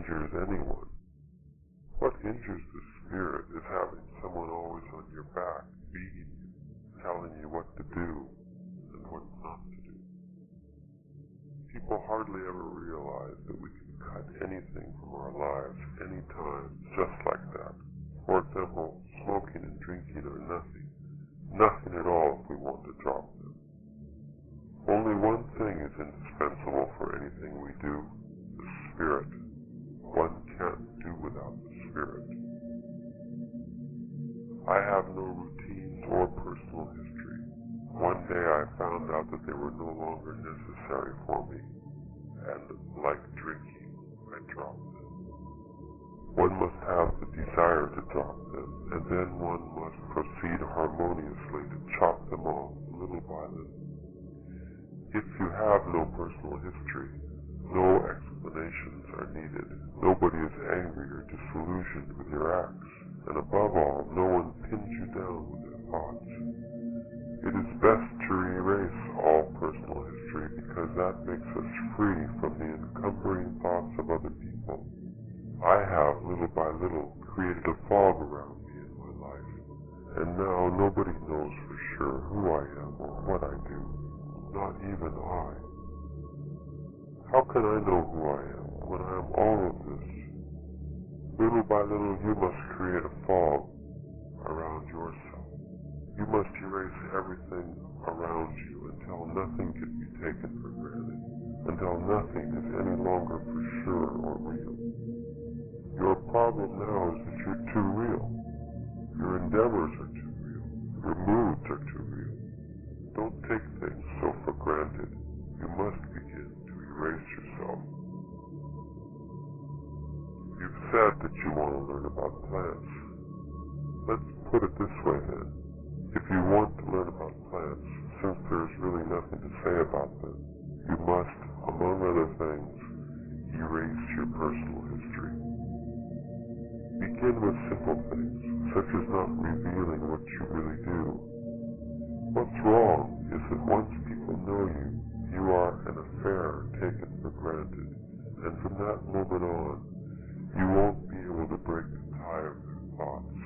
injures anyone. What injures the spirit is having someone always on your back, beating you, telling you what to do and what not to do. People hardly ever realize that we can cut anything from our lives anytime, just like that. For example, smoking and drinking are nothing. Nothing at all if we want to drop them. Only one thing is indispensable for anything we do, the spirit. One can't do without the spirit. I have no routines or personal history. One day I found out that they were no longer necessary for me, and like drinking, I dropped them. One must have the desire to drop them, and then one must proceed harmoniously to chop them off little by little. If you have no personal history, no explanations are needed. Nobody is angry or disillusioned with your acts, and above all, no one pins you down with their thoughts. It is best to erase all personal history because that makes us free from the encumbering thoughts of other people. I have, little by little, created a fog around me in my life, and now nobody knows for sure who I am or what I do, not even I. How can I know who I am when I am all of this? Little by little you must create a fog around yourself. You must erase everything around you until nothing can be taken for granted, until nothing is any longer for sure or real. Your problem now is that you're too real. Your endeavors are too real. Your moods are too real. Don't take things so for granted. You must begin to erase yourself. You've said that you want to learn about plants. Let's put it this way then. If you want to learn about plants, since there's really nothing to say about them, you must, among other things, erase your personal history. Begin with simple things, such as not revealing what you really do. What's wrong is that once people know you, you are an affair taken for granted, and from that moment on, you won't be able to break the tie of their thoughts.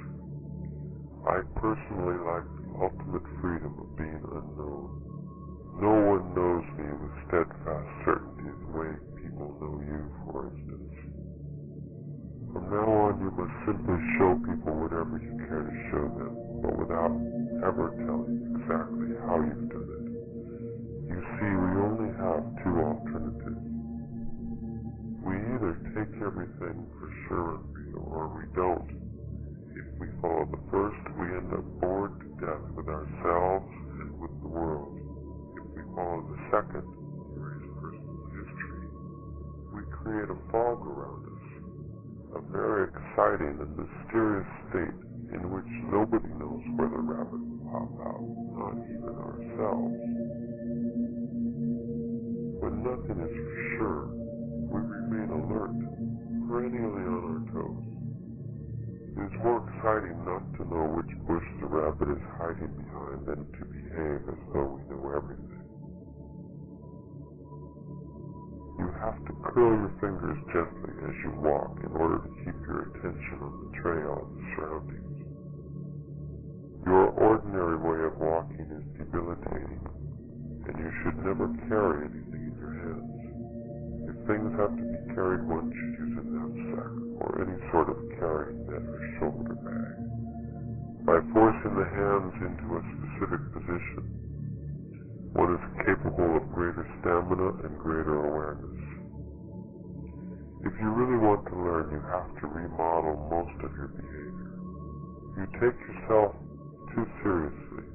I personally like the ultimate freedom of being unknown. No one knows me with steadfast certainty the way people know you, for instance. From now on, you must simply show people whatever you care to show them, but without ever telling exactly how you've done it. You see, we only have two alternatives. We either take everything for sure and real, or we don't. If we follow the first, we end up bored to death with ourselves and with the world. If we follow the second, erase personal history, we create a fog around us, a very exciting and mysterious state in which nobody knows where the rabbit will pop out, not even ourselves. When nothing is for sure, we remain alert, perennially on our toes. It is more exciting not to know which bush the rabbit is hiding behind than to behave as though we know everything. You have to curl your fingers gently as you walk in order to keep your attention on the trail and the surroundings. Your ordinary way of walking is debilitating, and you should never carry anything in your hands. If things have to be carried, one should use a knapsack or any sort of carrying net or shoulder bag. By forcing the hands into a specific position, one is capable of greater stamina and greater awareness. If you really want to learn, you have to remodel most of your behavior. You take yourself too seriously.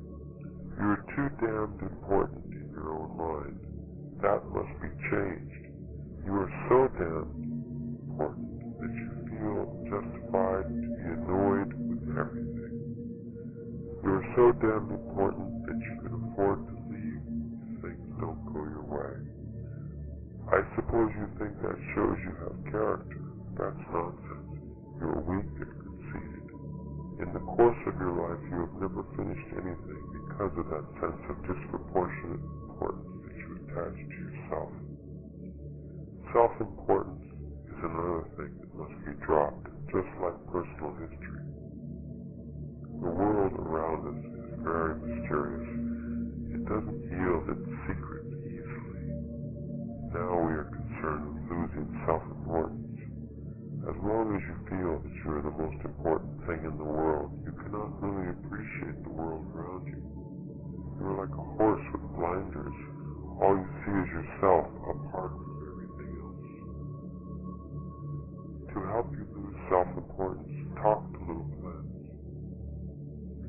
You are too damned important in your own mind. That must be changed. You are so damned important that you feel justified to be annoyed with everything. You are so damned important that you can afford to leave if things don't go your way. I suppose you think that shows you have character. That's nonsense. You are weak and conceited. In the course of your life, you have never finished anything because of that sense of disproportionate importance that you attach to yourself. Self-importance is is another thing that must be dropped, just like personal history. The world around us is very mysterious. It doesn't yield its secrets easily. Now we are concerned with losing self-importance. As long as you feel that you are the most important thing in the world, you cannot really appreciate the world around you. You are like a horse with blinders. All you see is yourself apart from everything else. To help you lose self-importance, talk to little plants.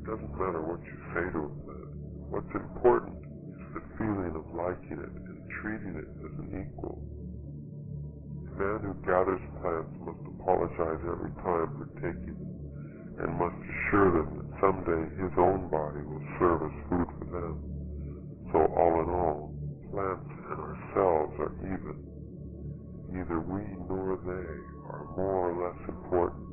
It doesn't matter what you say to a plant. What's important is the feeling of liking it and treating it as an equal. The man who gathers plants must apologize every time for taking them, and must assure them that someday his own body will serve as food for them. So all in all, plants and ourselves are even. Neither we nor they are more or less important.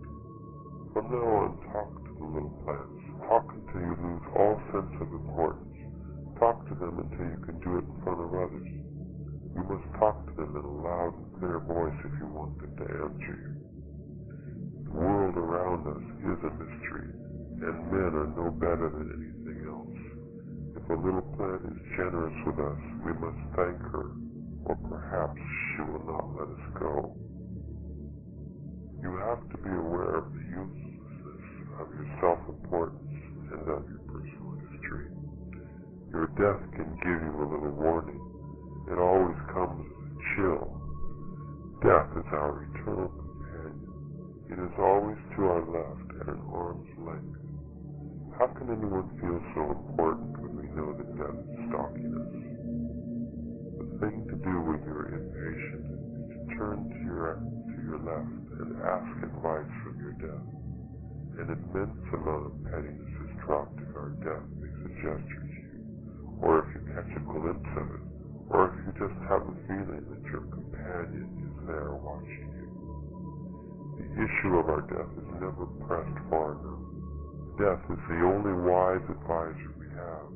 From now on, talk to the little plants. Talk until you lose all sense of importance. Talk to them until you can do it in front of others. You must talk to them in a loud and clear voice if you want them to answer you. The world around us is a mystery, and men are no better than anything else. If a little plant is generous with us, we must thank her, or perhaps she will not let us go. You have to be aware of the uselessness of your self-importance and of your personal history. Your death can give you a little warning. It always comes as a chill. Death is our eternal companion. It is always to our left at an arm's length. How can anyone feel so important when we know that death is stalking us? The thing to do when you are impatient is to turn to your left and ask advice from your death. An immense amount of pettiness is dropped if our death makes a gesture to you, or if you catch a glimpse of it, or if you just have a feeling that your companion is there watching you. The issue of our death is never pressed far enough. Death is the only wise advisor we have.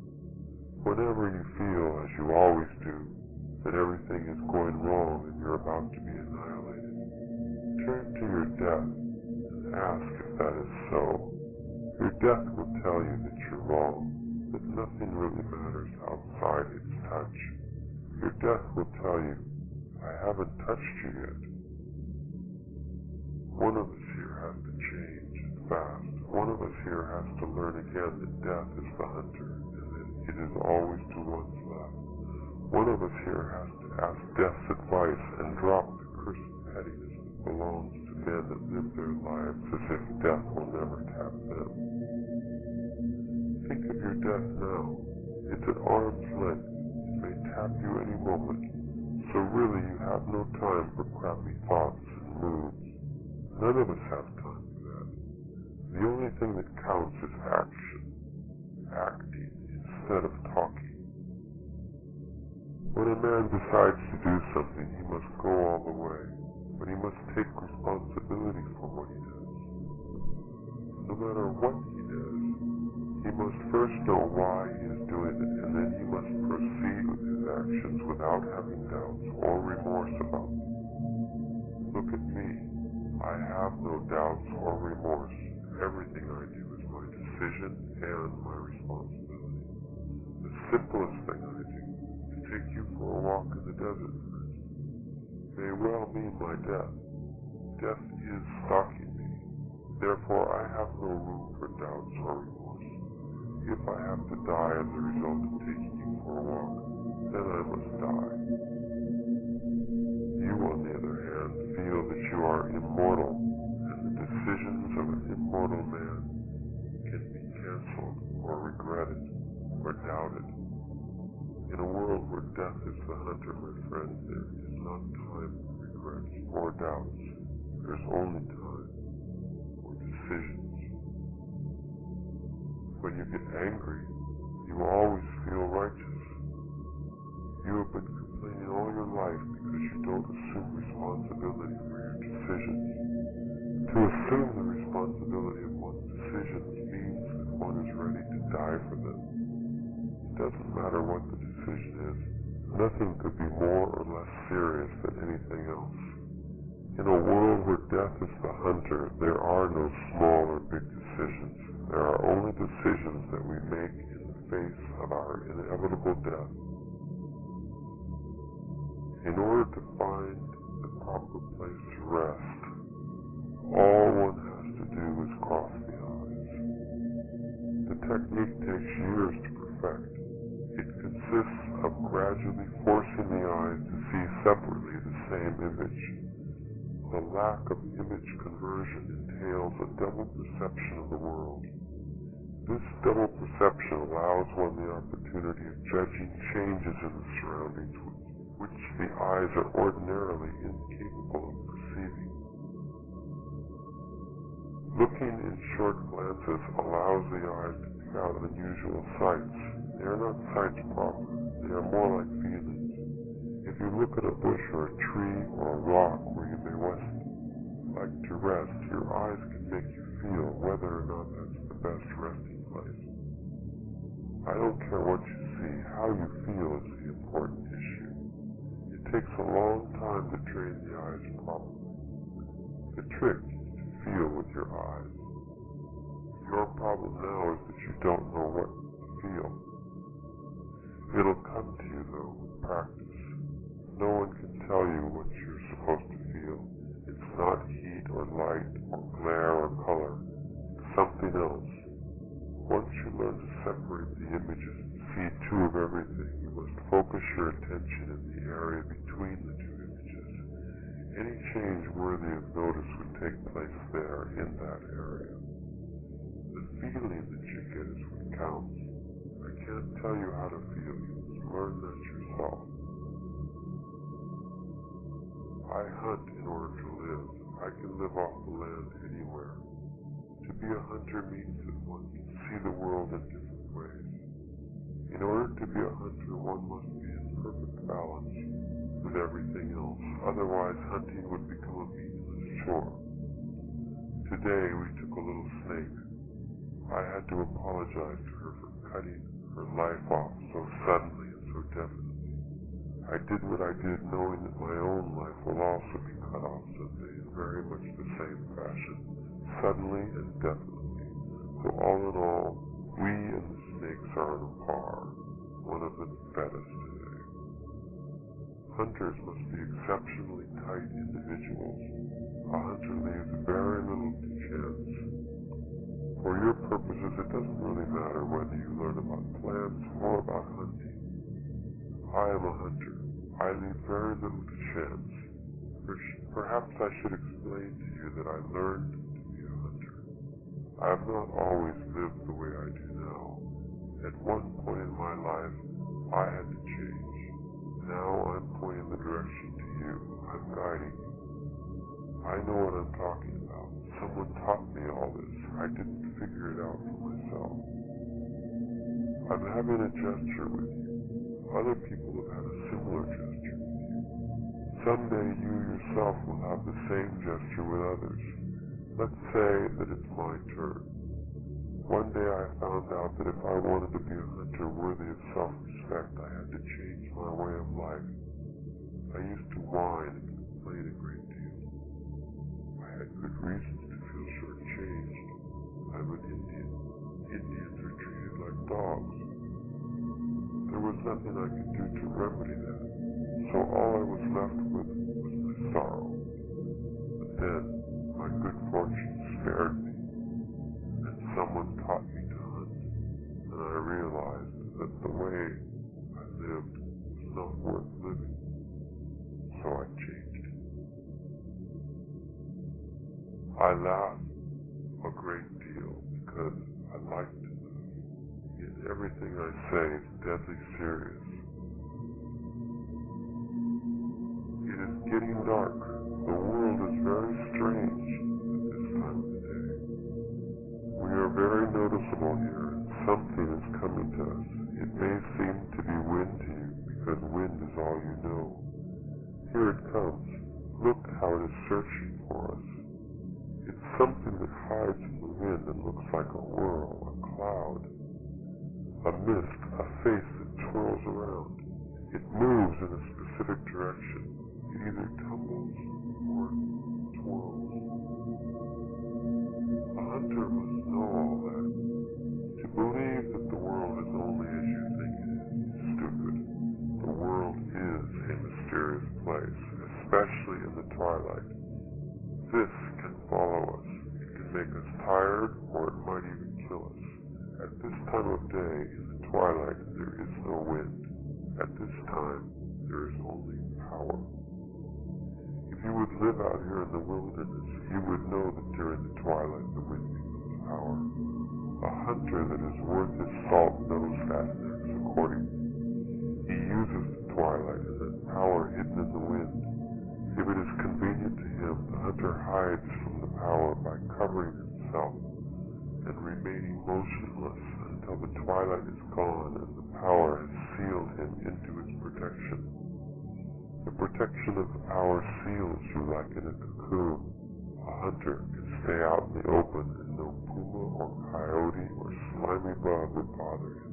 Whenever you feel, as you always do, that everything is going wrong and you're about to be annihilated, turn to your death and ask if that is so. Your death will tell you that you're wrong, that nothing really matters outside its touch. Your death will tell you, I haven't touched you yet. One of us here has to change, and fast. One of us here has to learn again that death is the hunter, and that it is always to one's left. One of us here has to ask death's advice and drop the cursed pettiness that belongs to men that live their lives as if death will never tap them. Think of your death now. It's at arm's length. It may tap you any moment, so really you have no time for crappy thoughts and moods. None of us have time for that. The only thing that counts is action, acting instead of talking. When a man decides to do something, he must go all the way, but he must take responsibility for what he does. No matter what he does, he must first know why he is doing it, and then he must proceed with his actions without having doubts or remorse about them. Look at me. I have no doubts or remorse. Everything I do is my decision and my responsibility. The simplest thing I do is take you for a walk in the desert, for instance. May well mean my death. Death is stalking me. Therefore, I have no room for doubts or remorse. If I have to die as a result of taking you for a walk, then I must die. You, on the other hand, feel that you are immortal, and the decisions of an immortal man can be cancelled or regretted or doubted. In a world where death is the hunter, my friend, there is not time for regrets or doubts. There's only time for decisions. When you get angry, you will always feel righteous. You have been complaining all your life because you don't assume responsibility for your decisions. To assume the responsibility of one's decisions means that one is ready to die for them. It doesn't matter what the decision is. Nothing could be more or less serious than anything else. In a world where death is the hunter, there are no small or big decisions. There are only decisions that we make in the face of our inevitable death. In order to find the proper place to rest, all one has to do is cross the eyes. The technique takes years to perfect. It consists of gradually forcing the eyes to see separately the same image. The lack of image conversion entails a double perception of the world. This double perception allows one the opportunity of judging changes in the surroundings which the eyes are ordinarily incapable of perceiving. Looking in short glances allows the eyes to pick out unusual sights. They are not sights proper, they are more like feelings. If you look at a bush or a tree or a rock where you may like to rest, your eyes can make you feel whether or not that's the best resting place. I don't care what you see, how you feel is the important issue. It takes a long time to train the eyes properly. The trick is to feel with your eyes. Your problem now is that you don't know what to feel. It'll come to you, though, with practice. No one can tell you what you're supposed to feel. It's not heat or light or glare or color. It's something else. Once you learn to separate the images and see two of everything, you must focus your attention in the area between the two images. Any change worthy of notice would take place there in that area. The feeling that you get is what counts. I can't tell you how to feel. You must learn that yourself. I hunt in order to live. I can live off the land anywhere. To be a hunter means that one can see the world in different ways. In order to be a hunter, one must be in perfect balance with everything else. Otherwise, hunting would become a meaningless chore. Today, we took a little snake. I had to apologize to her for cutting her life off so suddenly and so definitely. I did what I did knowing that my own life will also be cut off someday in very much the same fashion, suddenly and definitely. So all in all, we and the snakes are on a par. One of them fed us today. Hunters must be exceptionally tight individuals. A hunter leaves very little to chance. For your purposes, it doesn't really matter whether you learn about plants or about hunting. I am a hunter. I leave very little to chance. Perhaps I should explain to you that I learned to be a hunter. I have not always lived the way I do now. At one point in my life, I had to change. Now I'm pointing the direction to you. I'm guiding you. I know what I'm talking about. Someone taught me all this. I didn't figure it out for myself. I'm having a gesture with you. Other people have had a similar gesture with you. Someday you yourself will have the same gesture with others. Let's say that it's my turn. One day I found out that if I wanted to be a hunter worthy of self-respect, I had to change my way of life. I used to whine and complain a great deal. I had good reasons to feel shortchanged. I'm an Indian. Indians are treated like dogs. There was nothing I could do to remedy that, so all I was left with was my sorrow. But then, my good fortune spared me, and someone taught me to hunt, and I realized that the way I lived was not worth living, so I changed it. I laugh a great deal because I like to live. Yet everything I say is deadly serious. It is getting dark. The world is very strange at this time of the day. We are very noticeable here, and something is coming to us. It may seem to be wind to you, because wind is all you know. Here it comes. Look how it is searching for us. It's something that hides in the wind and looks like a whirl, a cloud, a mist, a face that twirls around. It moves in a specific direction. It either tumbles or worlds. A hunter must know all that. To believe that the world is only as you think it is stupid. The world is a mysterious place, especially in the twilight. This can follow us. It can make us tired, or it might even kill us. At this time of day, in the twilight, there is no wind. At this time, there is only power. If you would live out here in the wilderness, you would know that during the twilight the wind becomes power. A hunter that is worth his salt knows that and acts accordingly. He uses the twilight and that power hidden in the wind. If it is convenient to him, the hunter hides from the power by covering himself and remaining motionless until the twilight is gone and the power has sealed him into its protection. The protection of the power seals you like in a cocoon. A hunter can stay out in the open and no puma or coyote or slimy bug would bother him.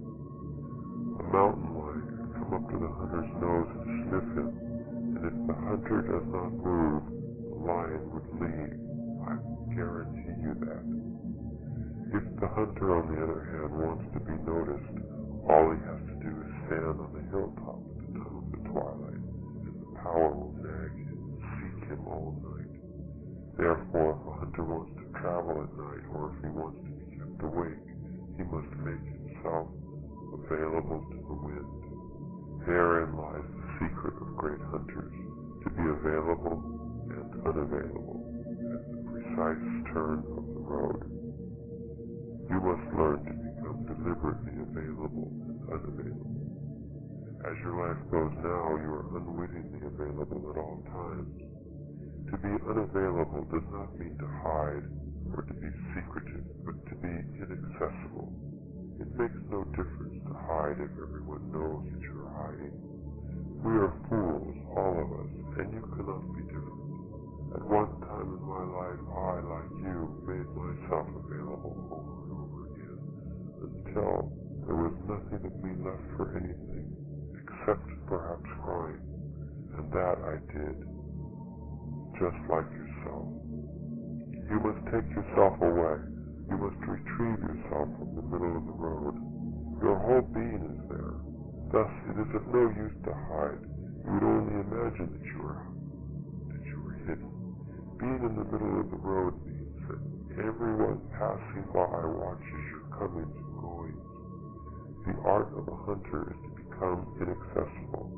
A mountain lion can come up to the hunter's nose and sniff him, and if the hunter does not move, the lion would leave. I guarantee you that. If the hunter, on the other hand, wants to be noticed, all he has to do is stand on the hilltop at the time of the twilight, and the power will nag him and seek him all night. Therefore, if a hunter wants to travel at night, or if he wants to be kept awake, he must make himself available to the wind. Therein lies the secret of great hunters, to be available and unavailable at the precise turn of the road. You must learn to become deliberately available and unavailable. As your life goes now, you are unwittingly available at all times. To be unavailable does not mean to hide or to be secretive, but to be inaccessible. It makes no difference to hide if everyone knows that you are hiding. We are fools, all of us, and you cannot be different. At one time in my life, I, like you, made myself available over and over again, until there was nothing of me left for anything, except perhaps crying, and that I did, just like yourself. You must take yourself away. You must retrieve yourself from the middle of the road. Your whole being is there. Thus, it is of no use to hide. You would only imagine that you were hidden. Being in the middle of the road means that everyone passing by watches your comings and goings. The art of a hunter is to become inaccessible.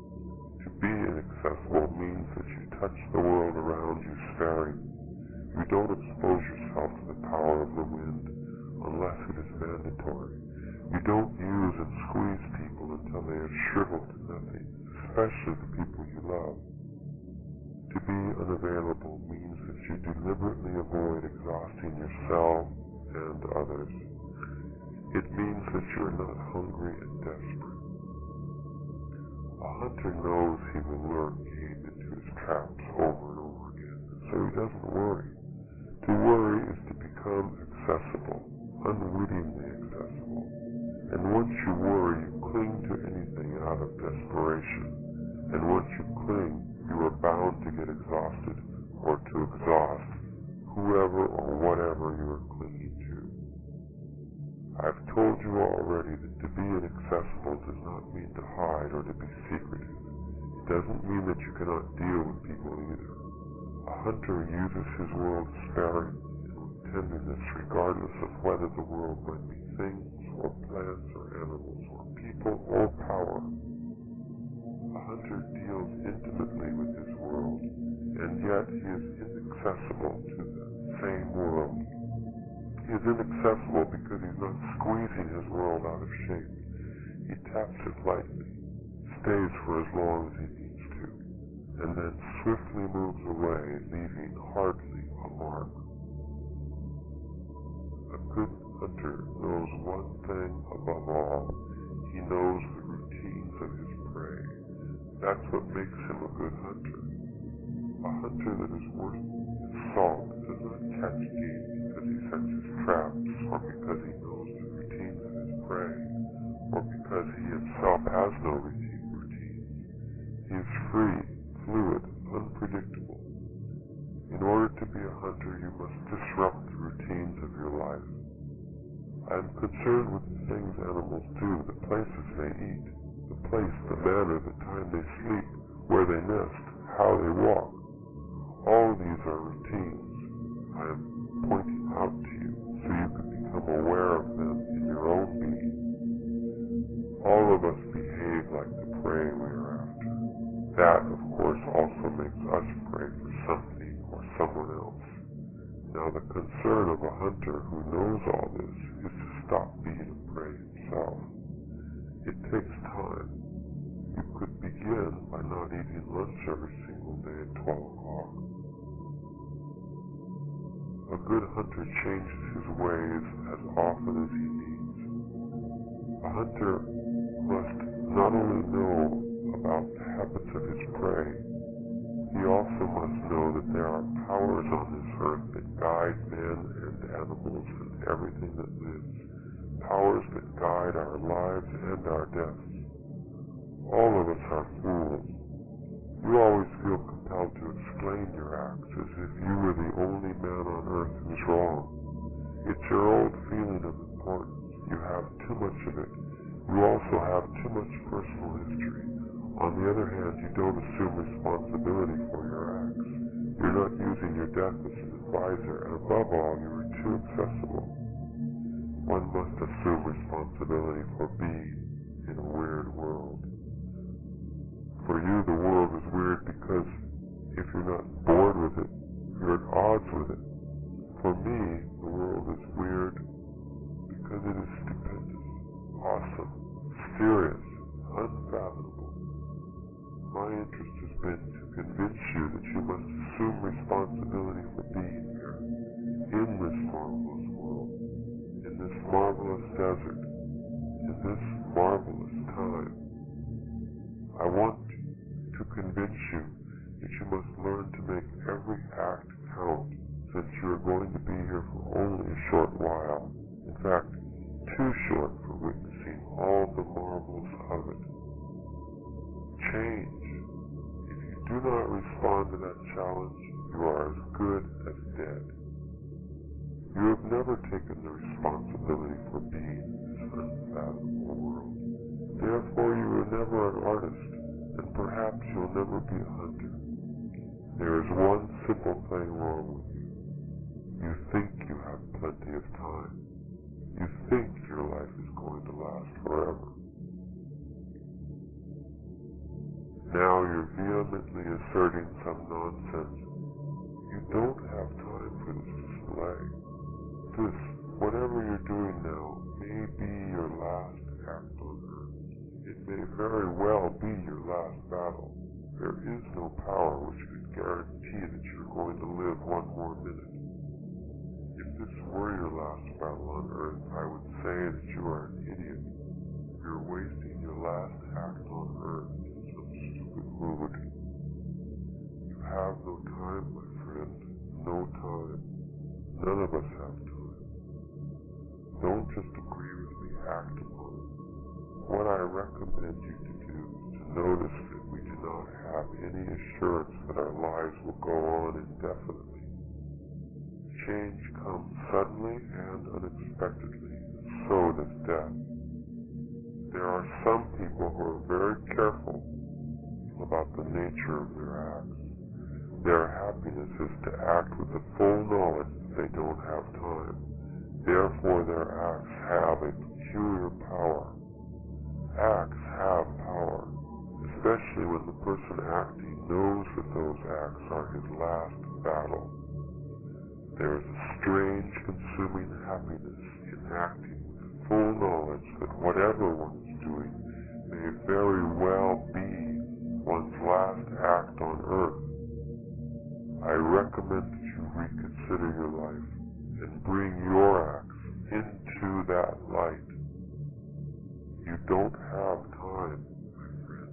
To be inaccessible means that you touch the world around you sparingly. You don't expose yourself to the power of the wind unless it is mandatory. You don't use and squeeze people until they have shriveled to nothing, especially the people you love. To be unavailable means that you deliberately avoid exhausting yourself and others. It means that you are not hungry and desperate. A hunter knows he will lure game into his traps over and over again, so he doesn't worry. To worry is to become accessible, unwittingly accessible. And once you worry, you cling to anything out of desperation. And once you cling, you are bound to get exhausted or to exhaust whoever or whatever you are clinging to. I've told you already that to be inaccessible does not mean to hide or to be secretive. It doesn't mean that you cannot deal with people either. A hunter uses his world sparingly and with tenderness, regardless of whether the world might be things or plants or animals or people or power. A hunter deals intimately with his world, and yet he is inaccessible to the same world. He is inaccessible because he's not squeezing his world out of shape. He taps it lightly, stays for as long as he needs to, and then swiftly moves away, leaving hardly a mark. A good hunter knows one thing above all. He knows the routines of his prey. That's what makes him a good hunter. A hunter that is worth his salt does not catch game because he sets his traps, or because he knows the routines of his prey, or because he himself has no routines. He is free, fluid, unpredictable. In order to be a life. I am concerned with the things animals do, the places they eat, the place, the manner, the time they sleep, where they nest, how they walk. All these are routines I am pointing out to you so you can become aware of them in your own being. All of us behave like the prey we are after. That, of course, also makes us prey for something or someone else. Now, the concern of a hunter who knows all this is to stop being a prey himself. It takes time. You could begin by not eating lunch every single day at 12 o'clock. A good hunter changes his ways as often as he needs. A hunter must not only know about the habits of his prey, he also must know that there are powers on this earth that guide men and animals and everything that lives, powers that guide our lives and our deaths. All of us are fools. You always feel compelled to explain your acts as if you were the only man on earth who's wrong. It's your old feeling of importance. You have too much of it. You also have too much personal history. On the other hand, you don't assume responsibility for your acts. You're not using your death as an advisor, and above all, you are too accessible. One must assume responsibility for being in a weird world. For you, the world is weird because if you're not bored with it, you're at odds with it. For me, the world is weird because it is stupendous, awesome, mysterious, unfathomable. My interest has been to convince you that you must assume responsibility for being here, in this marvelous world, in this marvelous desert, in this marvelous time. I want to convince you that you must learn to make every act count, since you are going to be here for only a short while. In fact, too short for witnessing all the marvels of it. Change. If you do not respond to that challenge, you are as good as dead. You have never taken the responsibility for being in this unfathomable world. Therefore, you were never an artist, and perhaps you'll never be a hunter. There is one simple thing wrong with you. You think you have plenty of time. You think your life is going to last forever. Now you're vehemently asserting some nonsense. You don't have time for this display. This, whatever you're doing now, may be your last act on earth. It may very well be your last battle. There is no power which could guarantee that you're going to live one more minute. If this were your last battle on earth, I would say that you are an idiot. You're wasting your last act on earth in some stupid mood. You have no time, my friend. No time. None of us have time. Don't just agree with me, act upon it. What I recommend you to do is to notice that we do not have any assurance that our lives will go on indefinitely. Change comes suddenly and unexpectedly, and so does death. There are some people who are very careful about the nature of their acts. Their happiness is to act with the full knowledge that they don't have time. Therefore, their acts have a peculiar power. Acts have power, especially when the person acting knows that those acts are his last battle. There is a strange, consuming happiness in acting with full knowledge that whatever one is doing may very well be one's last act on earth. I recommend that you reconsider your life and bring your acts into that light. You don't have time, my friend.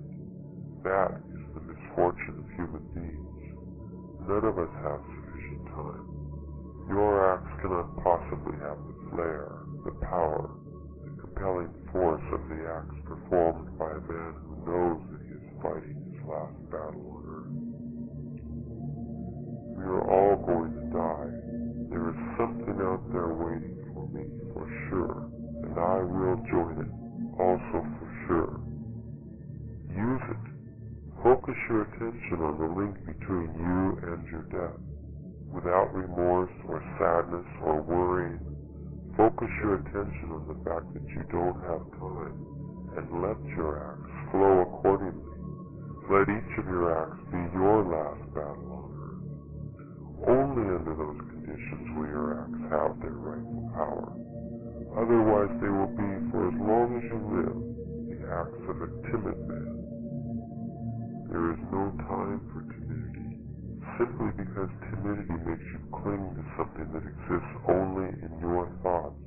That is the misfortune of human beings. None of us have sufficient time. Your acts cannot possibly have the flair, the power, the compelling force of the acts performed by a man who knows that he is fighting his last battle on earth. We are all going to die. There is something out there waiting for also for sure. Use it. Focus your attention on the link between you and your death. Without remorse or sadness or worrying, focus your attention on the fact that you don't have time, and let your acts flow accordingly. Let each of your acts be your last battle on earth. Only under those conditions will your acts have their rightful power. Otherwise they will be, for as long as you live, the acts of a timid man. There is no time for timidity, simply because timidity makes you cling to something that exists only in your thoughts.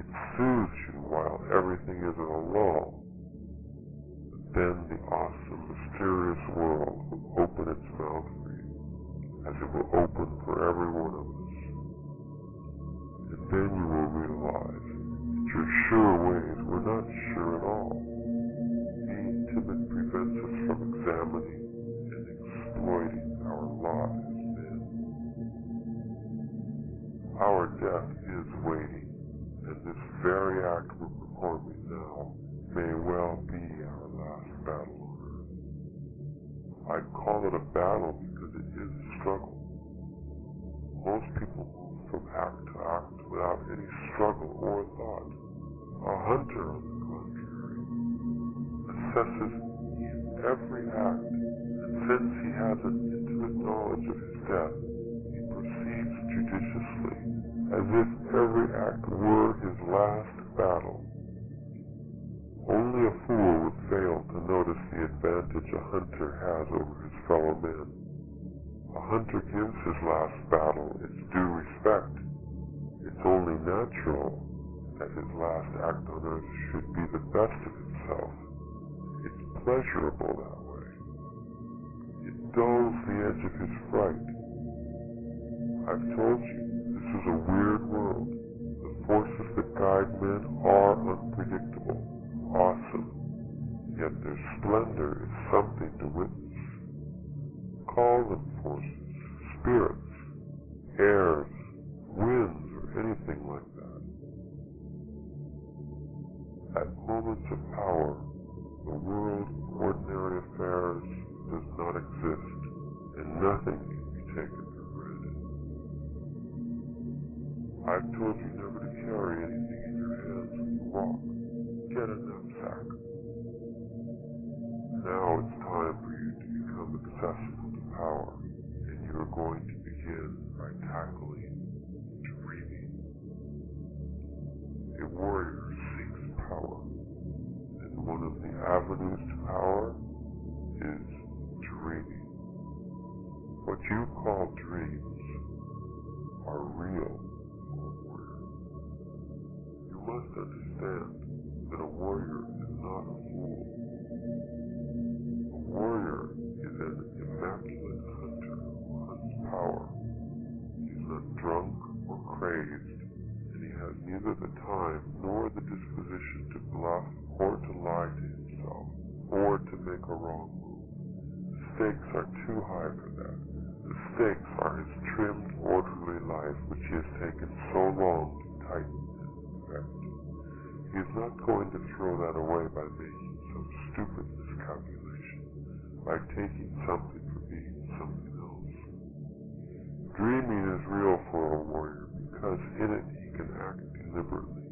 It soothes you while everything is in a lull. But then the awesome, mysterious world will open its mouth for you, as it will open for every one of us. And then you will realize that your sure ways were not sure at all. Being timid prevents us from examining and exploiting our lot as men. Our death is waiting, and this very act we're performing now may well be our last battle on earth. I call it a battle because it is a struggle. Most people move from act to act without any struggle or thought. A hunter, on the contrary, assesses every act, and since he has an intimate knowledge of his death, he proceeds judiciously, as if every act were his last battle. Only a fool would fail to notice the advantage a hunter has over his fellow men. A hunter gives his last battle its due respect. It's only natural that his last act on earth should be the best of himself. It's pleasurable that way. It dulls the edge of his fright. I've told you, this is a weird world. The forces that guide men are unpredictable, awesome, yet their splendor is something to witness. Call them forces, spirits, airs, winds, or anything like that. At moments of power, the world of ordinary affairs does not exist, and nothing can be taken for granted. I've told you never to carry anything in your hands when you walk. Get a knapsack. Now it's time for you to become accessible to power, and you are going to begin by tackling dreaming. A warrior seeks power, and one of the avenues to power is dreaming. What you call dreams are real for a warrior. You must understand that a warrior is not a fool. A warrior is an immaculate hunter who hunts power. He is not drunk or crazed, and he has neither the time nor the disposition to bluff or to lie to himself or to make a wrong move. The stakes are too high for that. The stakes are his trimmed, orderly life which he has taken so long to tighten and perfect. He is not going to throw that away by making some stupid miscalculation, by taking something for being something else. Dreaming is real for a warrior because in it he can act deliberately.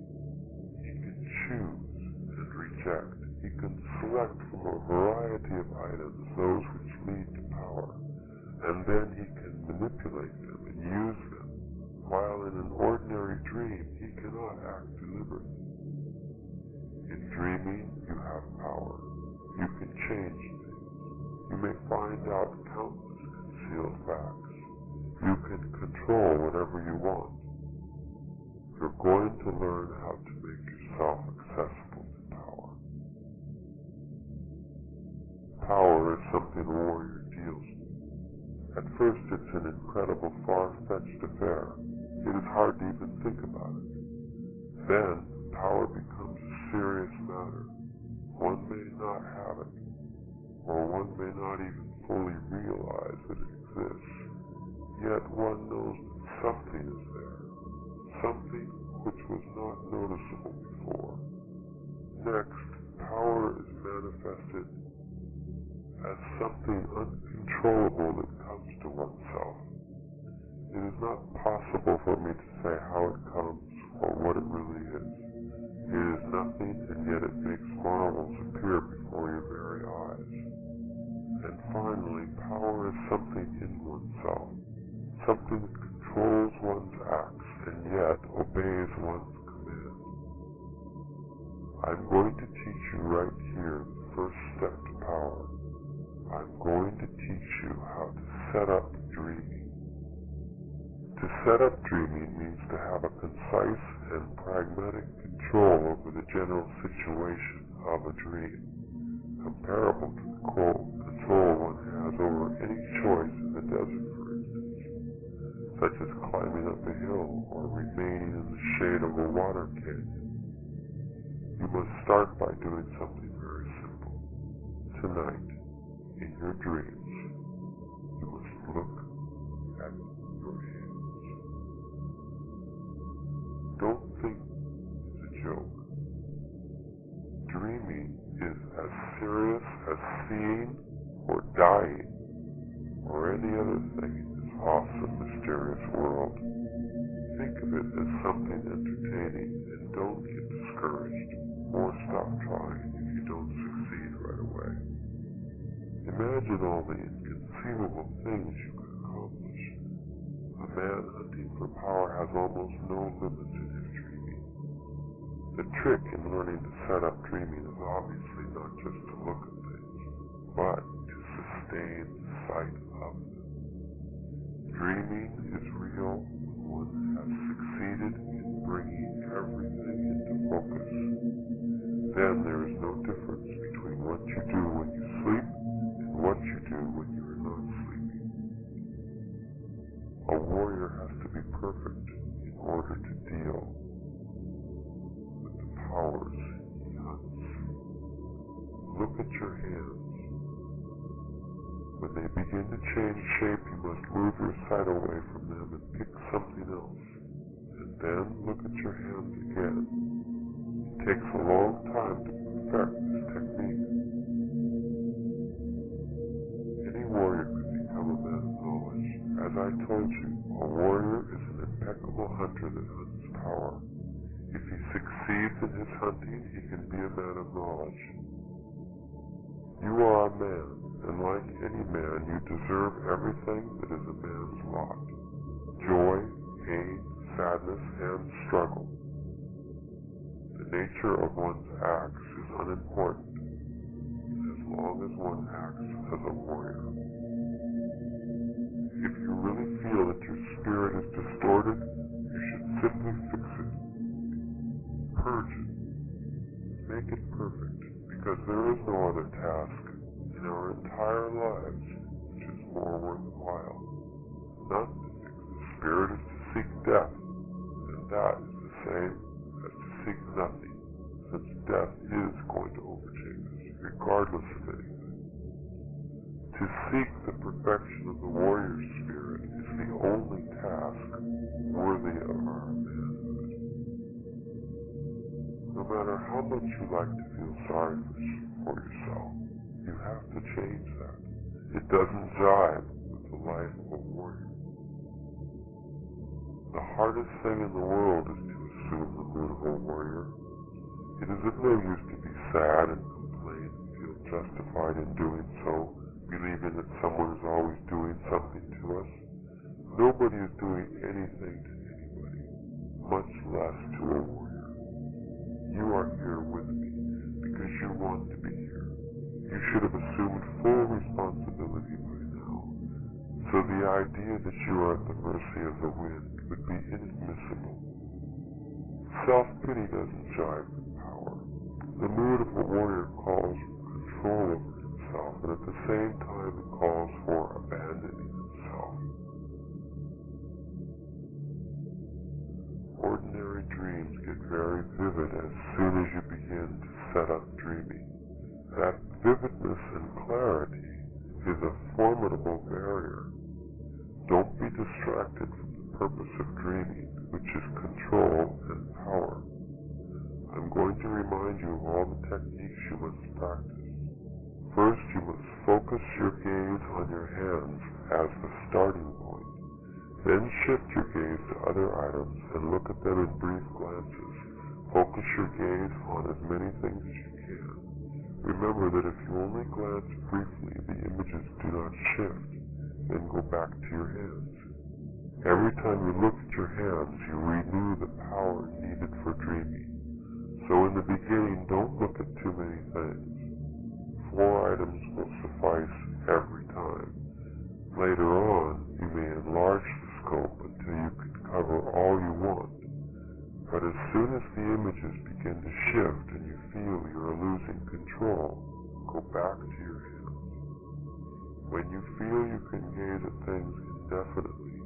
He can choose and reject. He can select from a variety of items those which lead to power, and then he can manipulate them and use them, while in an ordinary dream he cannot act deliberately. In dreaming, you have power. You can change things. You may find out countless concealed facts. You can control whatever you want. You're going to learn how to make yourself accessible to power. Power is something a warrior deals with. At first, it's an incredible, far-fetched affair. It is hard to even think about it. Then, power becomes a serious matter. One may not have it, or one may not even fully realize that it exists. Yet one knows that something is there, something which was not noticeable before. Next, power is manifested as something uncontrollable that comes to oneself. It is not possible for me to say how it comes or what it really is. It is nothing, and yet it makes marvels appear before your very eyes. And finally, power is something in oneself, something that controls one's acts and yet obeys one's command. I'm going to teach you right here the first step to power. I'm going to teach you how to set up dreaming. To set up dreaming means to have a concise and pragmatic control over the general situation of a dream, comparable to the control one has over any choice in the desert, for instance, such as climbing up a hill or remaining in the shade of a water canyon. You must start by doing something very simple. Tonight, in your dreams, you must look at your hands. Don't think it's a joke. Dreaming is as serious as seeing or dying or any other thing in this awesome, mysterious world. Think of it as something entertaining and don't get discouraged or stop trying if you don't succeed right away. Imagine all the inconceivable things you could accomplish. A man hunting for power has almost no limits in his dreaming. The trick in learning to set up dreaming is obviously not just to look at things, but to sustain the sight of them. Dreaming is real when one has succeeded in bringing everything into focus. Then there is no difference between what you do when you sleep and what you do when you are not sleeping. A warrior has to be perfect in order to deal with the powers he hunts. Look at your hands. When they begin to change shape, you must move your sight away from them and pick something else. And then look at your hands again. It takes a long time to perfect this technique. Any warrior could become a man of knowledge. As I told you, a warrior is an impeccable hunter that hunts power. If he succeeds in his hunting, he can be a man of knowledge. You are a man, and like any man, you deserve everything that is a man's lot. Joy, pain, sadness, and struggle. The nature of one's acts is unimportant, as long as one acts as a warrior. If you really feel that your spirit is distorted, you should simply fix it. Purge it. Make it perfect, because there is no other task in our entire lives which is more worthwhile. Not to fix the spirit is to seek death, and that is the same as to seek nothing, since death is going to overtake us, regardless of anything. To seek the perfection of the warrior spirit is the only task worthy of our manhood. No matter how much you like to feel sorry for yourself, you have to change that. It doesn't jive with the life of a warrior. The hardest thing in the world is to assume the mood of a warrior. It is of no use to be sad and complain and feel justified in doing so, believing that someone is always doing something to us. Nobody is doing anything to anybody, much less to a warrior. You are here with me because you want to be here. You should have assumed full responsibility by now. So the idea that you are at the mercy of the wind would be inadmissible. Self-pity doesn't jive with power. The mood of a warrior calls for control over himself, and at the same time it calls for abandoning himself. Ordinary dreams get very vivid as soon as you begin to set up dreaming. That vividness and clarity is a formidable barrier. Don't be distracted from the purpose of dreaming, which is control and power. I'm going to remind you of all the techniques you must practice. First, you must focus your gaze on your hands as the starting point. Then shift your gaze to other items and look at them in brief glances. Focus your gaze on as many things as you can. Remember that if you only glance briefly, the images do not shift. Then go back to your hands. Every time you look at your hands, you renew the power needed for dreaming. So in the beginning, don't look at too many things. 4 items will suffice every time. Later on, you may enlarge the scope until you can cover all you want. But as soon as the images begin to shift and you feel you are losing control, go back to your hands. When you feel you can gaze at things indefinitely,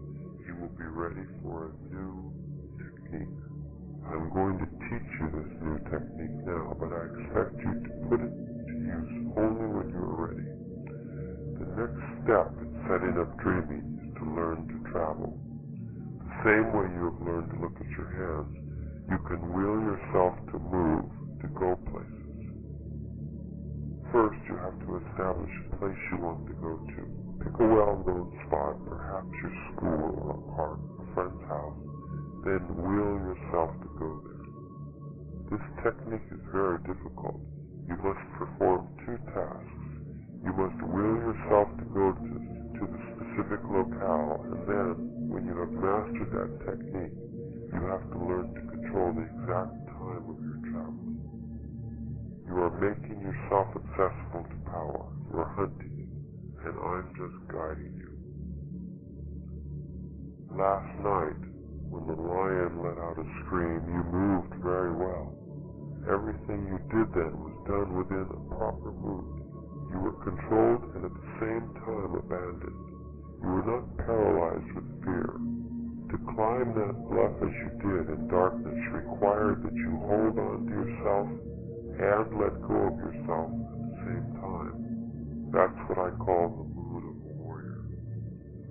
you will be ready for a new technique. I'm going to teach you this new technique now, but I expect you to put it to use only when you are ready. The next step in setting up dreaming is to learn to travel. The same way you have learned to look at your hands, you can will yourself to move, to go places. First, you have to establish a place you want to go to. Pick a well-known spot, perhaps your school or a park, a friend's house, then will yourself to go there. This technique is very difficult. You must perform 2 tasks. You must will yourself to go to the specific locale, and then, when you have mastered that technique, you have to learn to control the exact time of your traveling. You are making yourself accessible to power. You are hunting it, and I'm just guiding you. Last night, when the lion let out a scream, you moved very well. Everything you did then was done within a proper mood. You were controlled and at the same time abandoned. You were not paralyzed with fear. To climb that bluff as you did in darkness required that you hold on to yourself and let go of yourself at the same time. That's what I call the mood of a warrior.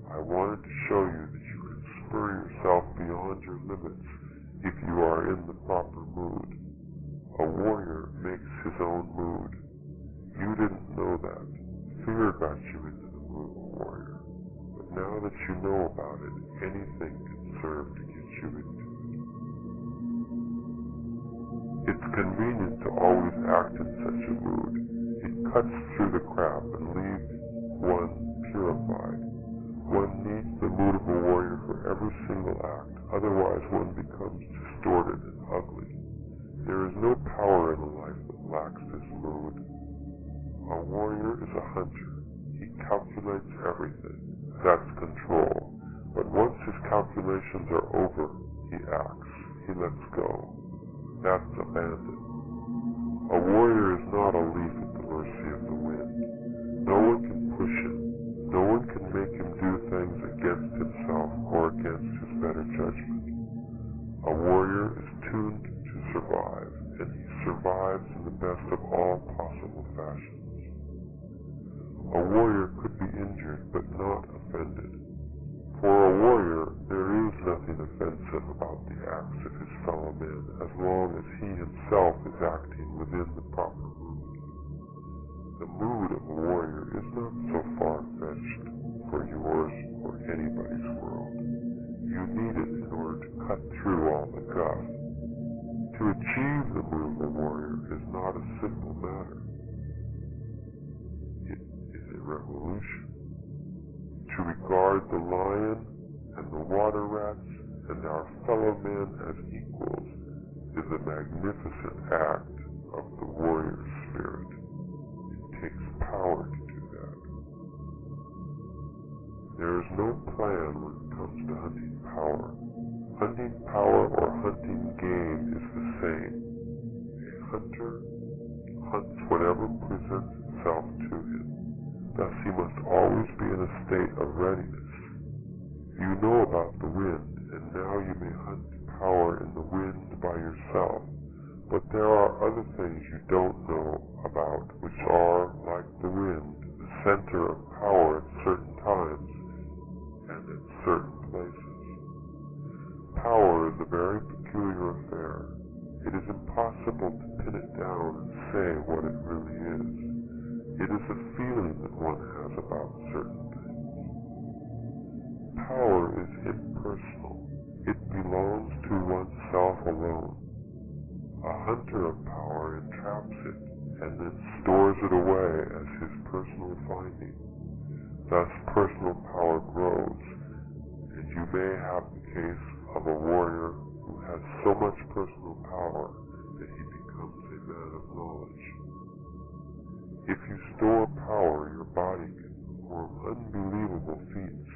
I wanted to show you that you can spur yourself beyond your limits if you are in the proper mood. A warrior makes his own mood. You didn't know that. Fear got you into the mood of a warrior. But now that you know about it, anything can serve to get you into it. It's convenient to always act in such a mood. It cuts through the crap and leaves one purified. One needs the mood of a warrior for every single act, otherwise one becomes distorted and ugly. There is no power in a life that lacks this mood. A warrior is a hunter. He calculates everything. That's control. But once his calculations are over, he acts. He lets go. That's abandon. A warrior is not a leaf at the mercy of the wind. No one can push him. No one can make him do things against himself or against his better judgment. A warrior is tuned to survive, and he survives in the best of all possible fashions. A warrior could be injured, but not offended. For a warrior, there is nothing offensive about the acts of his fellow men, as long as he himself is acting within the proper mood. The mood of a warrior is not so far-fetched for yours or anybody's world. You need it in order to cut through all the guff. To achieve the mood of a warrior is not a simple matter. It is a revolution. To regard the lion and the water rats and our fellow men as equals is a magnificent act of the warrior spirit. It takes power to do that. There is no plan when it comes to hunting power. Hunting power or hunting game is the same. A hunter hunts whatever presents itself to him. Thus he must always be in a state of readiness. You know about the wind, and now you may hunt power in the wind by yourself. But there are other things you don't know about, which are, like the wind, the center of power at certain times and at certain places. Power is a very peculiar affair. It is impossible to pin it down and say what it really is. It is a feeling that one has about certain things. Power is impersonal. It belongs to oneself alone. A hunter of power entraps it and then stores it away as his personal finding. Thus personal power grows, and you may have the case of a warrior who has so much personal power that he becomes a man of knowledge. If you store power, your body can perform unbelievable feats.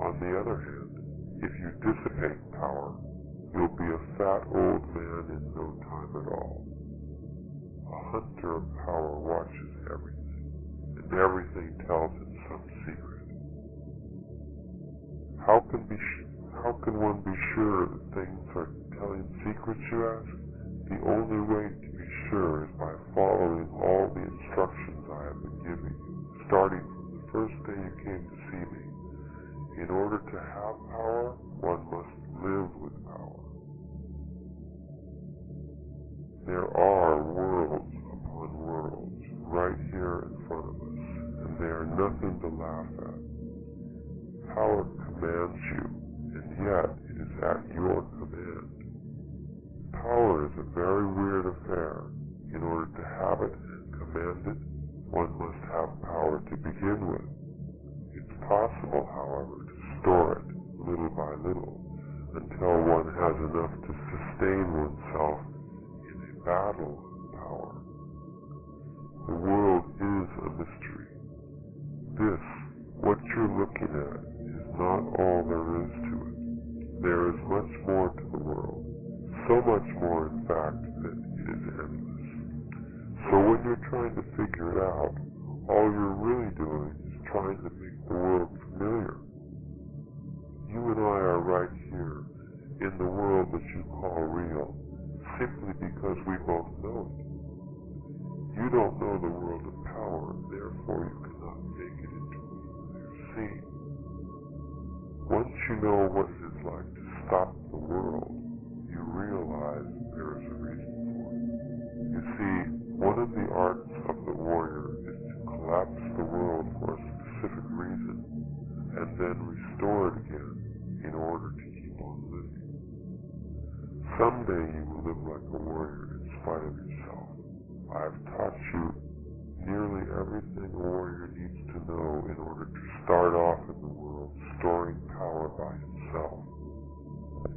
On the other hand, if you dissipate power, you'll be a fat old man in no time at all. A hunter of power watches everything, and everything tells him some secret. How can one be sure that things are telling secrets, you ask? The only way to be sure is by following all the instructions I have been giving you, starting from the first day you came to see me. In order to have power, one must live with power. There are worlds upon worlds right here in front of us, and they are nothing to laugh at. Power commands you, and yet it is at your command. Power is a very weird affair. In order to have it and command it, one must have power to begin with. It's possible, however, to store it little by little until one has enough to sustain oneself in a battle of power. The world is a mystery. This, what you're looking at, is not all there is to it. There is much more to the world. So much more, in fact, that it is endless. So when you're trying to figure it out, all you're really doing is trying to make the world familiar. You and I are right here in the world that you call real, simply because we both know it. You don't know the world of power, therefore you cannot make it into a familiar scene. Once you know what it is like to stop the world, you realize there is a reason for it. You see, one of the arts of the warrior is to collapse the world for a specific reason, and then restore it again in order to keep on living. Someday you will live like a warrior in spite of yourself. I have taught you nearly everything a warrior needs to know in order to start off in the world storing power by himself.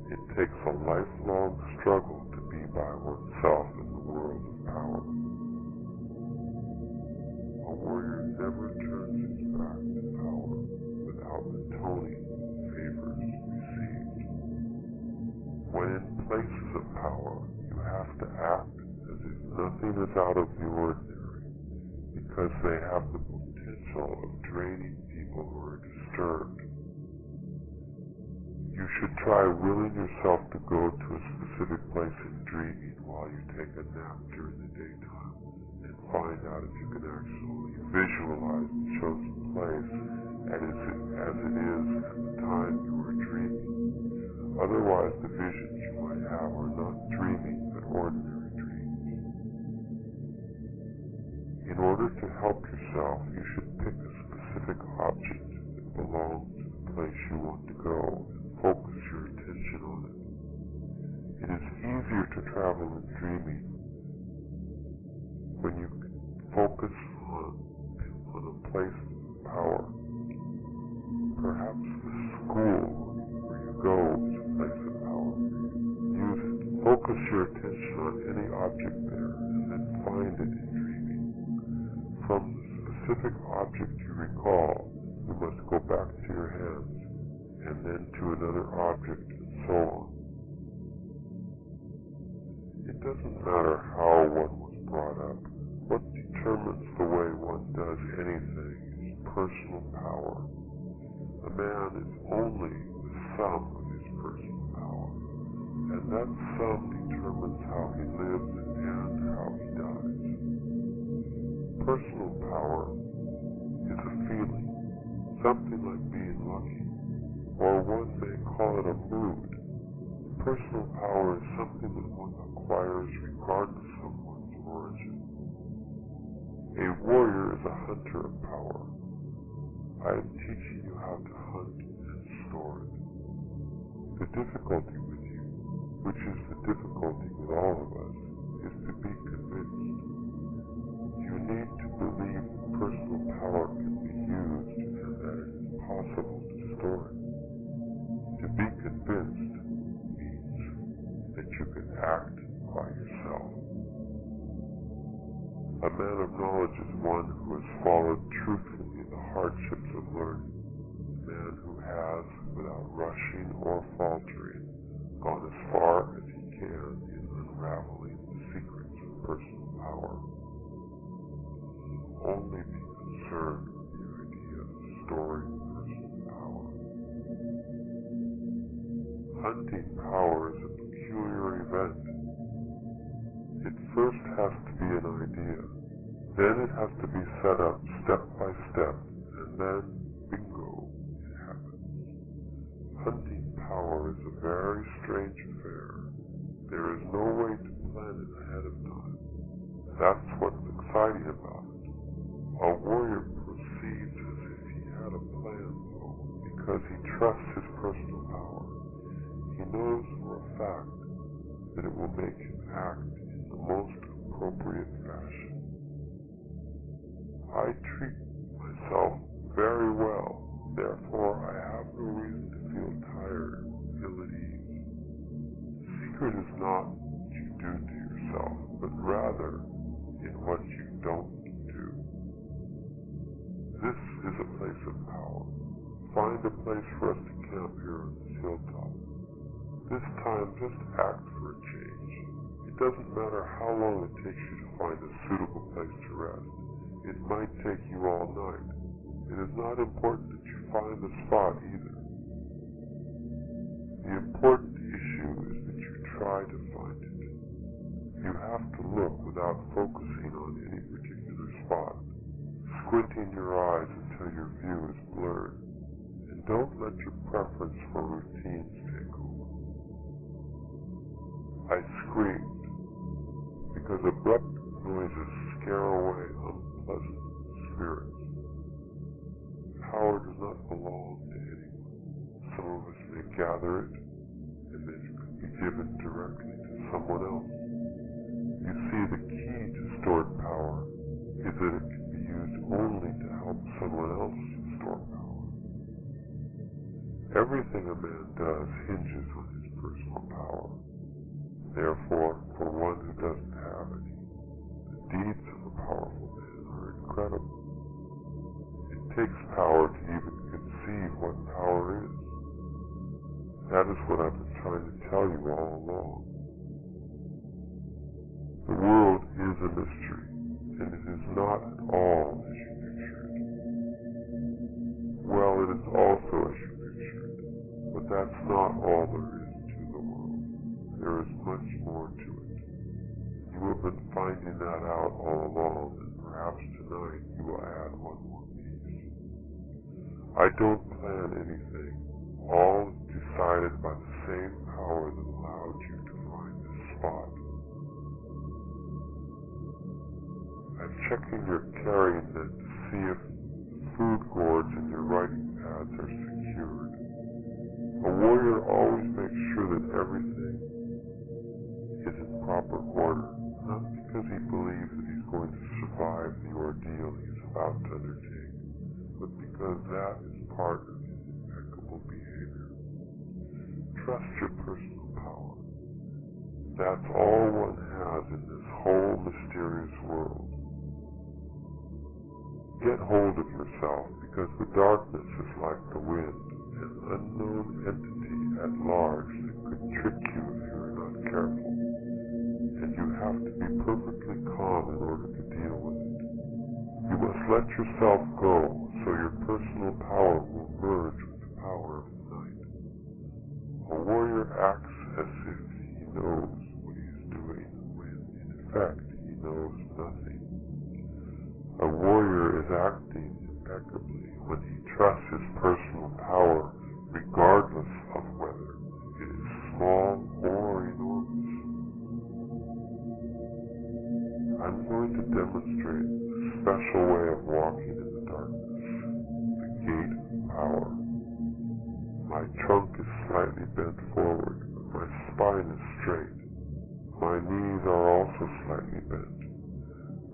It takes a lifelong struggle to be by oneself in the world of power. A warrior never turns his back to power without atoning favors received. When in places of power, you have to act as if nothing is out of the ordinary, because they have the potential of draining people who are disturbed. You should try willing yourself to go to a specific place in dreaming while you take a nap during the daytime, and find out if you can actually visualize the chosen place as it is at the time you are dreaming. Otherwise, the visions you might have are not dreaming, but ordinary dreams. In order to help yourself, you should pick a specific object that belongs to the place you want to go, and focus your attention on it. It is easier to travel in dreaming when you can focus on a place of power. Perhaps the school where you go is a place of power. Use it. Focus your attention on any object there, and then find it in dreaming. From the specific object you recall, you must go back to your hands, and then to another object, and so on. It doesn't matter how one was brought up. What determines the way one does anything is personal power. A man is only the sum of his personal power, and that sum determines how he lives and how he dies. Personal power is a feeling, something like being lucky, or one may call it a mood. Personal power is something that one acquires acquires regardless of one's origin. A warrior is a hunter of power. I am teaching you how to hunt and store it. The difficulty with you, which is the difficulty with all of us, is to be convinced. You need to believe personal power can be used and that it is possible to store it. To be convinced means that you can act by yourself. A man of knowledge is one who has followed truthfully the hardships of learning, a man who has, without rushing or faltering, gone as far as he can in unraveling the secrets of personal power. Only be concerned with the idea of storing personal power. Hunting power is a peculiar event. It first has to be an idea, then it has to be set up step by step, and then, bingo, it happens. Hunting power is a very strange affair. There is no way to plan it ahead of time. That's what's exciting about it. A warrior proceeds as if he had a plan, though, because he trusts his personal power. He knows for a fact that it will make him act in the most appropriate fashion. I treat myself very well, therefore I have no reason to feel tired or ill at ease. The secret is not what you do to yourself, but rather in what you don't do. This is a place of power. Find a place for us to camp here on this hilltop. This time, just act for a change. It doesn't matter how long it takes you to find a suitable place to rest. It might take you all night. It is not important that you find the spot either. The important issue is that you try to find it. You have to look without focusing on any particular spot, squinting your eyes until your view is blurred, and don't let your preference for routines take over. I screamed, because abrupt noises scare away unpleasant spirits. Power does not belong to anyone. Some of us may gather it, and then it could be given directly to someone else. You see, the key to stored power is that it can be used only to help someone else store power. Everything a man does hinges on his personal power. Therefore, for one who doesn't have any, the deeds of a powerful man are incredible. It takes power to even conceive what power is. That is what I've been trying to tell you all along. The world is a mystery, and it is not at all as you picture it. Well, it is also as you picture it, but that's not all there is to the world. There is much more to it. You have been finding that out all along, and perhaps tonight you will add one more piece. I don't plan anything. All is decided by the same power that allowed you to find this spot. I'm checking your carrying net to see if the food gourds and your writing pads are secured. A warrior always makes sure that everything is in proper order, not because he believes that he's going to survive the ordeal he is about to undertake, but because that is part of his impeccable behavior. Trust your personal power. That's all one has in this whole mysterious world. Get hold of yourself, because the darkness is like the wind, an unknown entity at large that could trick you if you are not careful, and you have to be perfectly calm in order to deal with it. You must let yourself go, so your personal power will merge with the power of the night. A warrior acts as if he knows what he is doing, when, in effect, he knows nothing. A warrior is acting impeccably when he trusts his personal power, regardless of whether it is small or enormous. demonstrate a special way of walking in the darkness, the gate of power. My trunk is slightly bent forward, but my spine is straight. My knees are also slightly bent.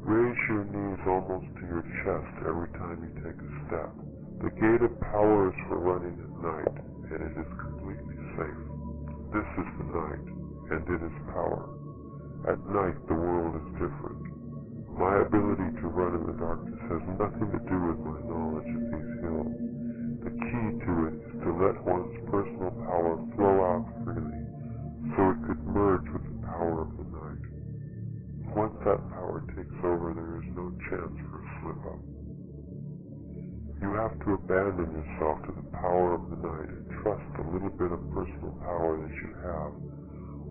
Raise your knees almost to your chest every time you take a step. The gate of power is for running at night, and it is completely safe. This is the night, and it is power. At night, the world is different. My ability to run in the darkness has nothing to do with my knowledge of these hills. The key to it is to let one's personal power flow out freely, so it could merge with the power of the night. Once that power takes over, there is no chance for a slip-up. You have to abandon yourself to the power of the night and trust the little bit of personal power that you have,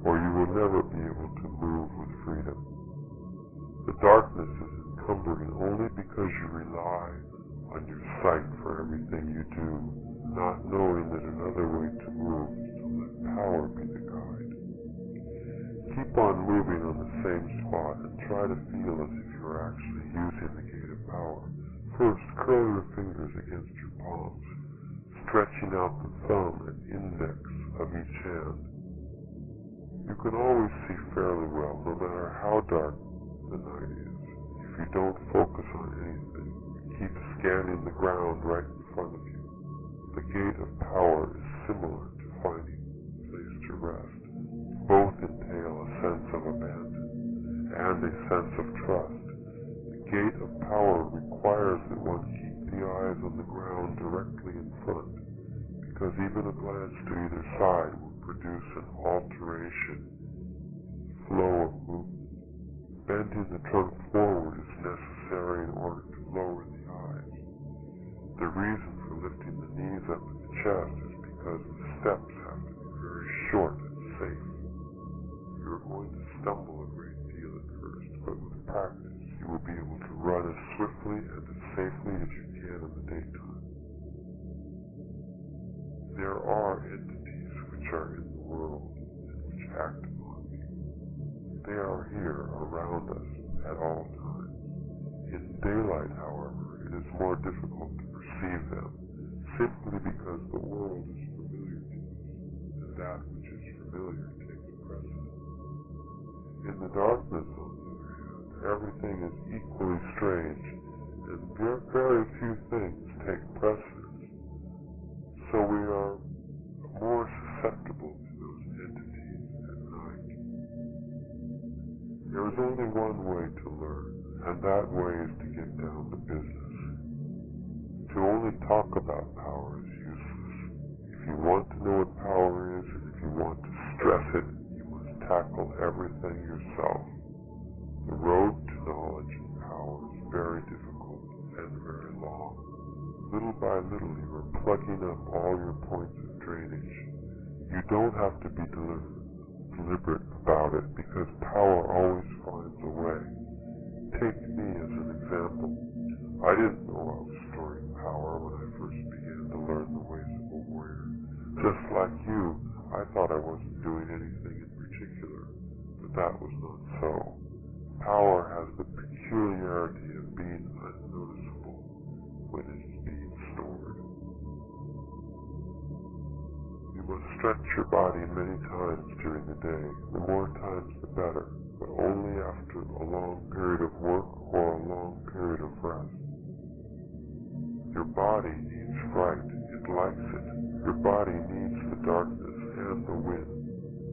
or you will never be able to move with freedom. The darkness is encumbering only because you rely on your sight for everything you do, not knowing that another way to move is to let power be the guide. Keep on moving on the same spot and try to feel as if you are actually using the gate of power. First, curl your fingers against your palms, stretching out the thumb and index of each hand. You can always see fairly well, no matter how dark the night is. If you don't focus on anything, keep scanning the ground right in front of you. The gate of power is similar to finding a place to rest. Both entail a sense of abandon and a sense of trust. The gate of power requires that one keep the eyes on the ground directly in front, because even a glance to either side will produce an alteration in the flow of movement. Bending the trunk forward is necessary in order to lower the eyes. The reason for lifting the knees up to the chest is because the steps have to be very short and safe. You are going to stumble a great deal at first, but with practice you will be able to run as swiftly and as safely as you can in the daytime. There are entities which are in the world and which act upon me. They are here around us at all times. In daylight, however, it is more difficult to perceive them, simply because the world is familiar to us, and that which is familiar takes precedence. In the darkness, on the other hand, everything is equally strange, and very few things take precedence. So we are more susceptible to those entities at night. There is only one way to learn, and that way is to get down to business. To only talk about power is useless. If you want to know what power is, and if you want to stress it, you must tackle everything yourself. The road to knowledge and power is very difficult and very long. Little by little, you are plugging up all your points of drainage. You don't have to be deliberate about it, because power always finds a way. Take me as an example. I didn't know I was storing power when I first began to learn the ways of a warrior. Just like you, I thought I wasn't doing anything in particular, but that was not so. Power has the peculiarity of being unnoticeable when it is being stored. You must stretch your body many times during the day. The more times the better, but only after a long period of work or a long period of rest. Your body needs fright. It likes it. Your body needs the darkness and the wind.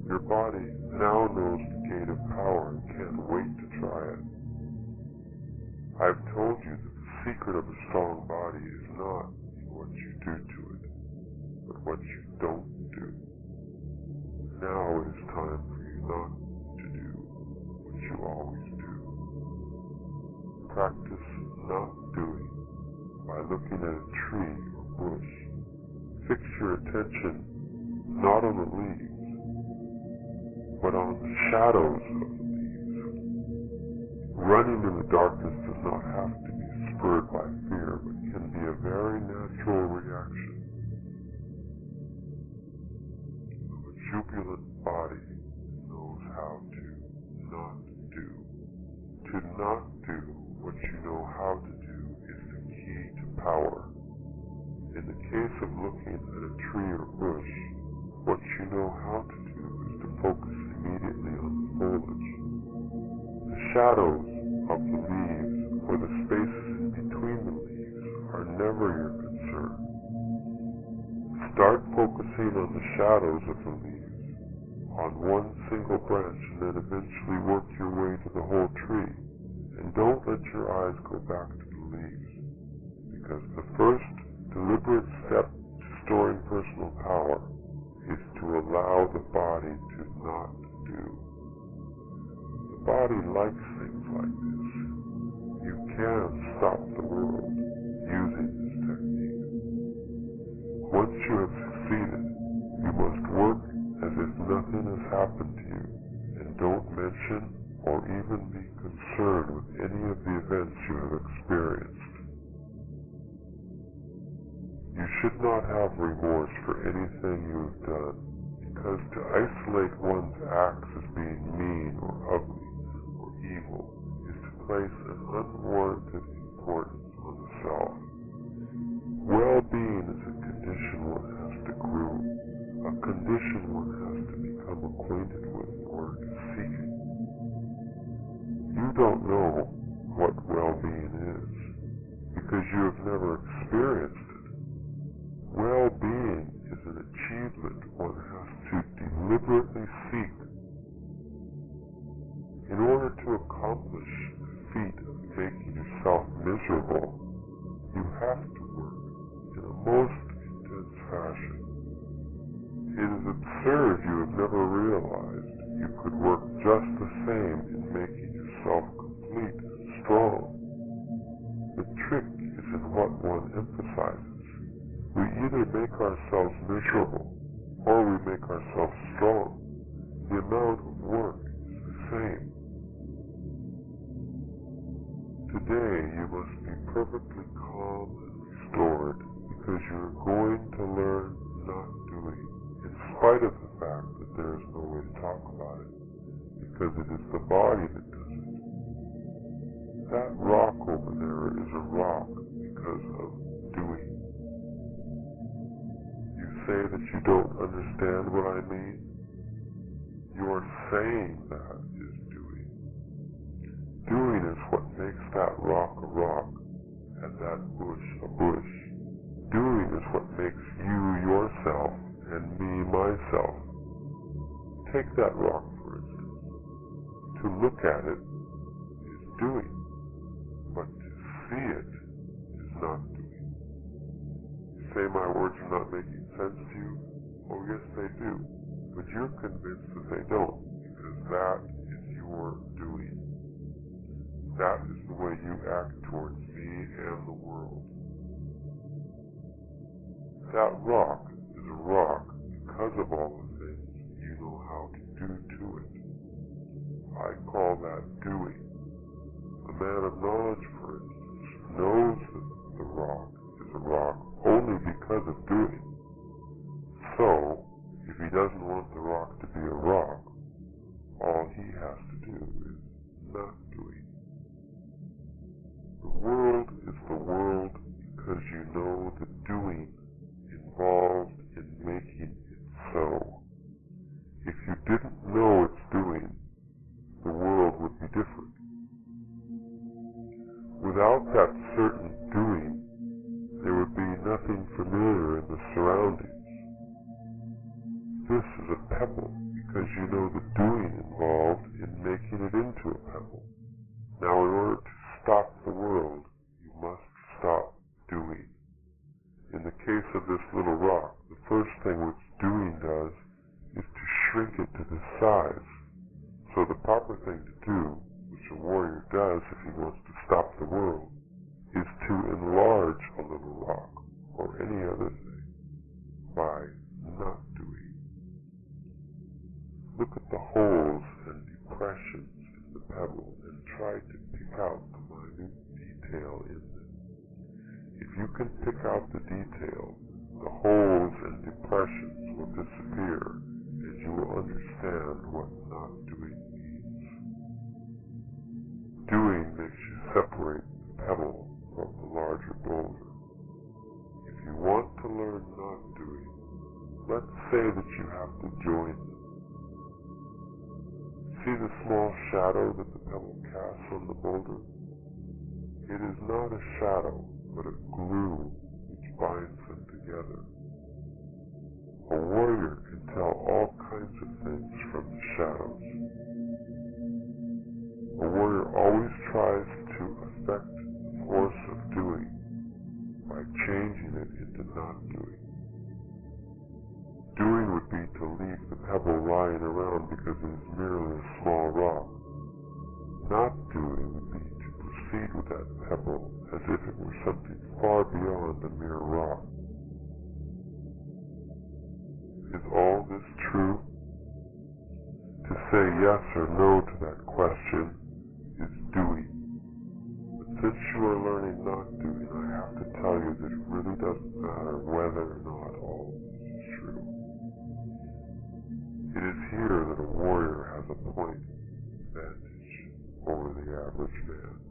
Your body now knows the gate of power and can't wait to try it. I've told you that the secret of a strong body is not in what you do to it, but what you don't do. Now it is time for you not to do what you always do. Practice not doing by looking at a tree or bush. Fix your attention not on the leaves, but on the shadows of the leaves. Running in the darkness does not have to be spurred by fear, but can be a very natural reaction of a jubilant body knows how to not do. To not do what you you know how to do is the key to power. In the case of looking at a tree or bush, what you know how to do is to focus immediately on the foliage. The shadows of the leaves or the spaces in between the leaves are never your concern. Start focusing on the shadows of the leaves, on one single branch, and then eventually work your way to the whole tree. And don't let your eyes go back to the leaves, because the first deliberate step to storing personal power is to allow the body to not do. The body likes things like this. You can stop the world using this technique. Once you have succeeded, you must work as if nothing has happened to you, and don't mention or even be concerned with any of the events you have experienced. You should not have remorse for anything you have done, because to isolate one's acts as being mean or ugly or evil is to place an unwarranted importance on the self. Well-being is a condition one has to groom, a condition one has to become acquainted with in order to seek it. You don't know what well-being is, because you have never experienced it. Well-being is an achievement one has to deliberately seek. In order to accomplish the feat of making yourself miserable, you have to work in a most intense fashion. It is absurd you have never realized you could work just the same in making yourself complete and strong. The trick is in what one emphasizes. We either make ourselves miserable or we make ourselves strong. The amount of work is the same. Today you must be perfectly calm and restored, because you are going to learn not doing, in spite of the fact that there is no way to talk about it, because it is the body that does it. That rock over there is a rock because of doing. You say that you don't understand what I mean? Your saying that is doing. Doing is what makes that rock a rock, and that bush a bush. Doing is what makes you yourself, and me myself. Take that rock, for instance. To look at it is doing, but to see it is not doing. You say my words are not making sense to you? Oh, yes, they do. But you're convinced that they don't, because that is your doing. That is the way you act towards me and the world. That rock is a rock because of all the things you know how to do to it. I call that doing. A man of knowledge, for instance, knows that the rock is a rock only because of doing. So, if he doesn't want the rock to be a rock, all he has to do is not doing. The world is the world because you know the doing involved in making it so. If you didn't know it's doing, the world would be different. Without that certain doing, there would be nothing familiar in the surroundings. This is a pebble because you know the doing involved in making it into a pebble. Now, in order to stop the world, you must stop doing. In the case of this little rock, the first thing which doing does is to shrink it to this size. So the proper thing to do, which a warrior does if he wants to stop the world, is to enlarge a little rock, or any other thing, by not doing. Look at the holes and depressions in the pebble and try to pick out the minute detail in them. If you can pick out the detail, the holes and depressions will disappear, and you will understand what not doing means. Doing makes you separate the pebble from the larger boulder. If you want to learn not doing, let's say that you have to join them. See the small shadow that the pebble casts on the boulder? It is not a shadow, but a glue which binds them together. A warrior can tell all kinds of things from the shadows. A warrior always tries to affect the force of doing by changing it into not doing. Doing would be to leave the pebble lying around because it is merely a small rock. Not doing would be to proceed with that pebble as if it were something far beyond a mere rock. Is all this true? To say yes or no to that question is doing. But since you are learning not doing, I have to tell you that it really doesn't matter whether or not all of this is true. It is here that a warrior has a point of advantage over the average man.